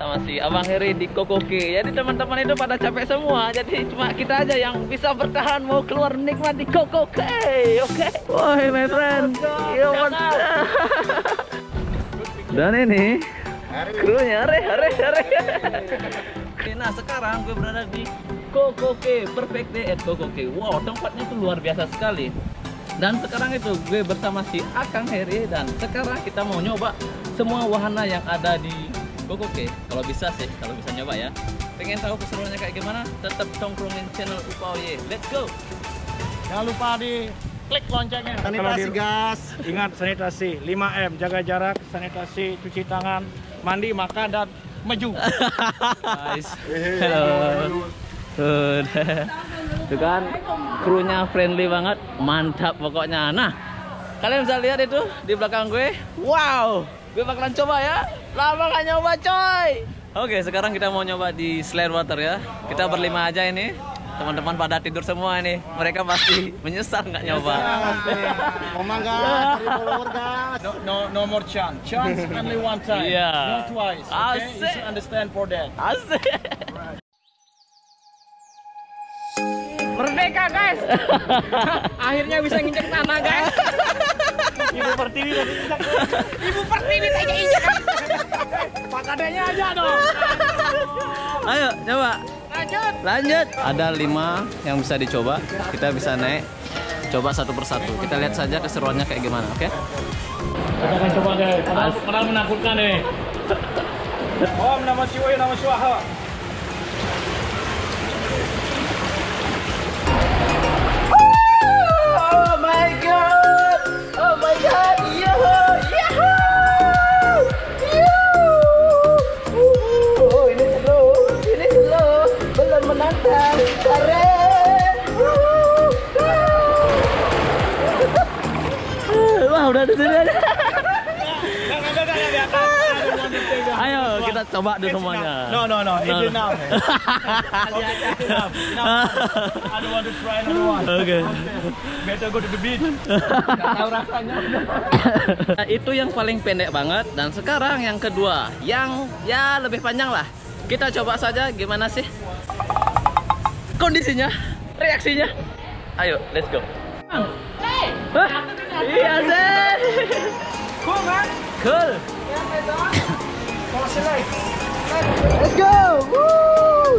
sama si Abang Heri di Kokoke. Jadi teman-teman itu pada capek semua. Jadi cuma kita aja yang bisa bertahan mau keluar nikmat di Kokoke. Oke. Woi my friend. Yo, dan ini krunya, hare. Nah sekarang gue berada di Kokoke, Perfect Day at Kokoke. Wow, tempatnya itu luar biasa sekali. Dan sekarang itu gue bersama si Akang Heri, dan sekarang kita mau nyoba semua wahana yang ada di Kokoke. Kalau bisa sih, kalau bisa nyoba ya. Pengen tahu keseruannya kayak gimana? Tetap tongkrongin channel Upawye. Let's go. Jangan lupa di klik loncengnya. Sanitasi gas. Ingat sanitasi 5M, jaga jarak, sanitasi, cuci tangan, mandi, makan, dan maju. Guys, halo. Tuh kan, krunya friendly banget, mantap pokoknya. Nah, kalian bisa lihat itu di belakang gue. Wow, gue bakalan coba ya. Lama gak nyoba coy. Oke, sekarang kita mau nyoba di slide water ya. Kita berlima aja ini. Teman-teman pada tidur semua ini. Mereka pasti menyesal nggak nyoba. Ngomong gas, follower gas. No more chance. Chance only one time. Yeah. Not twice. Okay? You should understand for that. Asik. Merdeka guys. Akhirnya bisa nginjek tanah guys. Ibu Pertiwi tadi injak. Ibu Pertiwi aja injek. Pak Kadenya aja dong. Ayo coba. Lanjut. Ada 5 yang bisa dicoba. Kita bisa naik. Coba satu persatu. Kita lihat saja keseruannya kayak gimana, oke? Kita akan coba guys. Padahal menakutkan nih. Om Namah Shivaya, Namah Swaha. Oh my god. Oh my god. Yahoo! Yahoo! Oh, ini slow. Belum menantang. Keren. Wah, udah di sini aja. Ayo kita coba dulu semuanya. No. It's enough. I don't want to try another one. Okay. Better go to the beach. Tahu rasanya. Itu yang paling pendek banget, dan sekarang yang kedua yang ya lebih panjang lah. Kita coba saja gimana sih kondisinya, reaksinya. Ayo, let's go. Hey. Iya sih. Cool man. Cool. Let's go. Woo!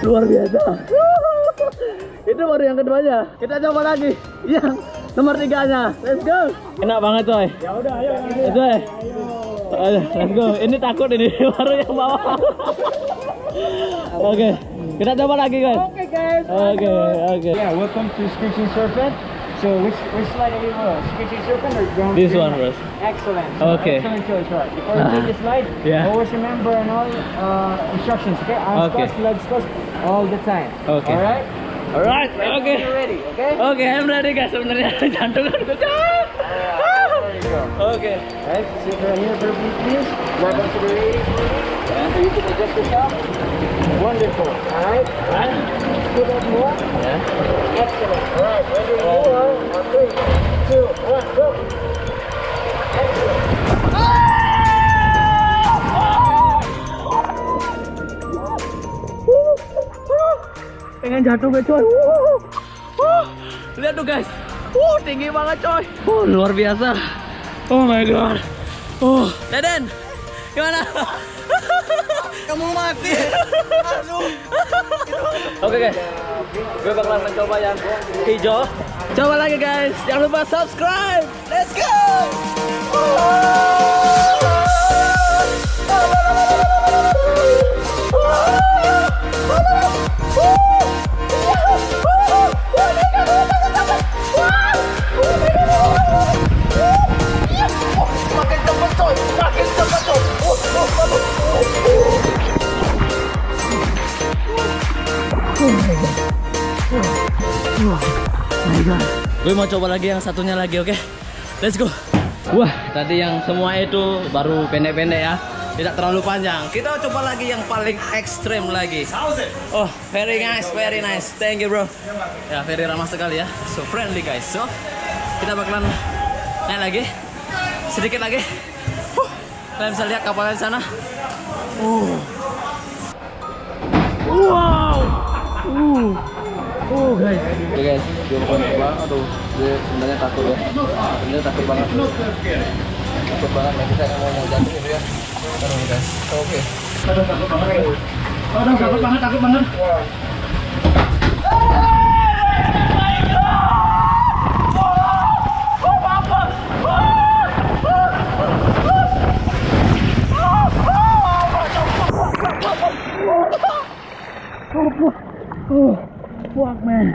Luar biasa. Itu baru yang keduanya. Kita coba lagi yang nomor 3-nya. Let's go. Enak banget coy. Ya udah, ayo. Itu ayo, let's go. Ini takut ini baru yang bawah. Oke, kita coba lagi guys. Oke guys. Oke. Yeah, welcome to Screeching Serpent. So which slide are you on? Screeching Serpent or ground? This one bro. Excellent. Okay. Excellent choice, right? Before you take the slide, Yeah. always remember and all instructions, okay? Arms Okay. crossed, legs crossed, all the time. Okay. Alright? Alright, oke. You're ready, okay? Oke, I'm ready guys. Sebenarnya jantunganku. There you go. Oke. Right, sit right here for a few please. Grab onto the ladies. So you can adjust yourself. Wonderful. Alright? Right? Scoot up more. Ya. Excellent. Alright, ready to move on. 3, 2, 1, go. Excellent. Pengen jatuh gue coy. Lihat tuh guys. Tinggi banget coy. Luar biasa. Oh my god. Deden, gimana? Kamu mati. Aduh. Oke guys, gue bakalan mencoba yang hijau. Coba lagi guys, jangan lupa subscribe. Let's go. Makin cepet coy, makin cepet coy. Gue mau coba lagi yang satunya lagi, oke? Let's go. Wah, tadi yang semua itu baru pendek-pendek ya. tidak terlalu panjang. Kita coba lagi yang paling ekstrem lagi. Oh, very nice. Thank you bro. Ya, very ramah sekali ya. So friendly guys. So kita bakalan naik lagi, sedikit lagi. Kalian bisa lihat kapalnya di sana. Wow. Guys. Oke guys, dia mau coba. Aduh, dia sebenarnya takut ya. Sebenarnya takut banget. Takut banget. Nanti saya mau jatuh gitu ya. Aduh guys. Oke. Takut banget. Fuck man.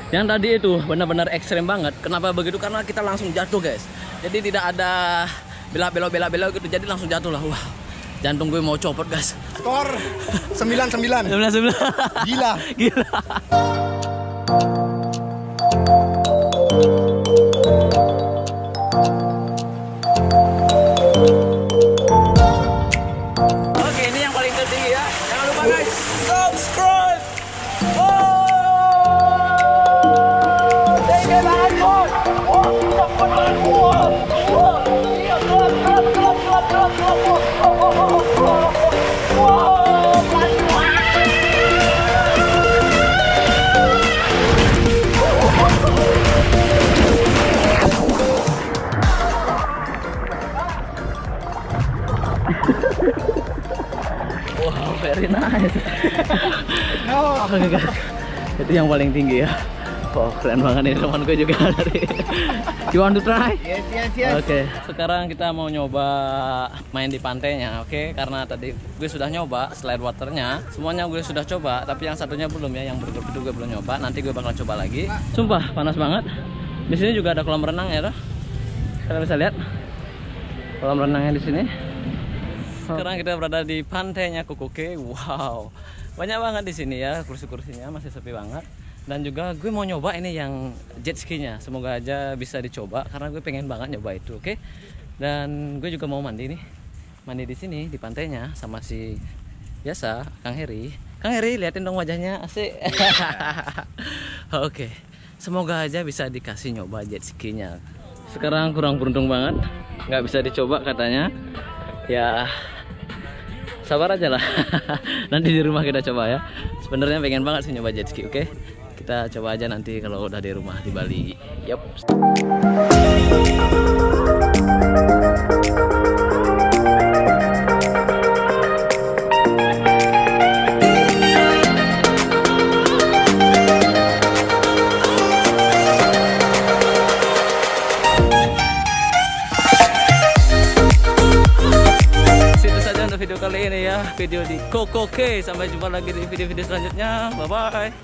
Yang tadi itu benar-benar ekstrem banget. Kenapa begitu? Karena kita langsung jatuh guys. Jadi tidak ada belok gitu. Jadi langsung jatuh lah. Wah, jantung gue mau copot guys. Skor 9-9. Gila. Oke, ini yang paling tertinggi ya. Jangan lupa guys, subscribe. Tinggi banget bos. Cepet banget bos. Iya, kelap. Wow, very nice. Oke guys, itu yang paling tinggi ya. Wow, keren banget nih teman gue juga dari. You want to try? Yes. Oke, sekarang kita mau nyoba main di pantainya, oke? Karena tadi gue sudah nyoba slide waternya, semuanya gue sudah coba, tapi yang satunya belum ya, yang berikut itu gue belum nyoba. Nanti gue bakal coba lagi. Sumpah panas banget. Di sini juga ada kolam renang ya, toh? Kalian bisa lihat kolam renangnya di sini. Sekarang kita berada di pantainya Kokoke. Wow, banyak banget di sini ya, kursi-kursinya masih sepi banget. Dan juga gue mau nyoba ini yang jet ski-nya. Semoga aja bisa dicoba karena gue pengen banget nyoba itu, oke? Dan gue juga mau mandi nih. Mandi di sini di pantainya sama si biasa Kang Heri. Kang Heri, liatin dong wajahnya, asik. Oke. Semoga aja bisa dikasih nyoba jet ski-nya. Sekarang kurang beruntung banget, nggak bisa dicoba katanya. Ya sabar aja lah. Nanti di rumah kita coba ya. Sebenarnya pengen banget sih nyoba jet ski, oke? Kita coba aja nanti kalau udah di rumah di Bali. Yup. Video kali ini ya, video di Kokoke. Sampai jumpa lagi di video-video selanjutnya. Bye bye.